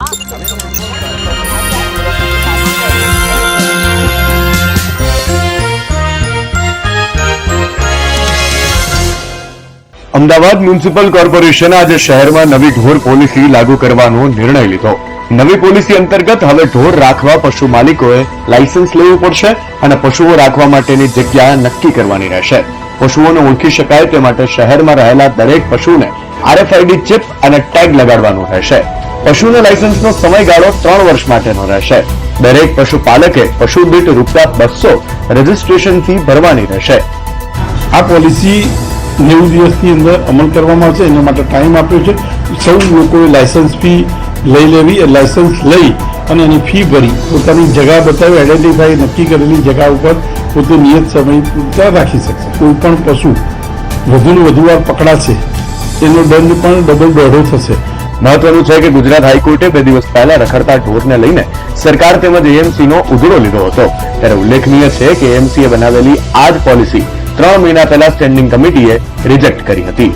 Ahmedabad municipal કોર્પોરેશને આજે શહેરમાં નવી ઢોર પોલિસી લાગુ કરવાનો નિર્ણય લીધો। નવી પોલિસી અંતર્ગત હવે ઢોર રાખવા પશુ માલિકોએ લાયસન્સ લેવું પડશે અને પશુઓ રાખવા માટેની જગ્યા નક્કી કરવાની રહેશે। પશુઓને ઓળખી શકાય તે માટે શહેરમાં રહેલા દરેક પશુને RFID ચિપ અને ટેગ લગાડવાનું રહેશે। પશુના લાયસન્સનો સમયગાળો 3 વર્ષ માટેનો રહેશે। દરેક પશુપાલકે પશુ દીઠ ₹200 રજીસ્ટ્રેશન ફી ભરવાની રહેશે। આ પોલિસી 90 દિવસની અંદર અમલ કરવામાં આવશે। એના માટે ટાઈમ આપ્યો છે। સૌ લોકોએ લાયસન્સ ફી લઈ લેવી, લાયસન્સ લઈ અને એની ફી ભરી પોતાની જગ્યા બતાવી આઈડેન્ટિફાઈ નક્કી કરેલી જગ્યા ઉપર પોતે નિયત સમય રાખી શકશે। કોઈ પણ પશુ વધુને વધુ વાર પકડાશે એનો દંડ પણ ડબલ દોઢો થશે। મહત્વનું છે કે ગુજરાત હાઈકોર્ટે 2 દિવસ પહેલા રખડતા ઢોરને લઈને સરકાર તેમજ AMCનો ઉધડો લીધો હતો। ત્યારે ઉલ્લેખનીય છે કે AMCએ બનાવેલી આ જ પોલિસી 3 મહિના પહેલા સ્ટેન્ડિંગ કમિટીએ રિજેક્ટ કરી હતી।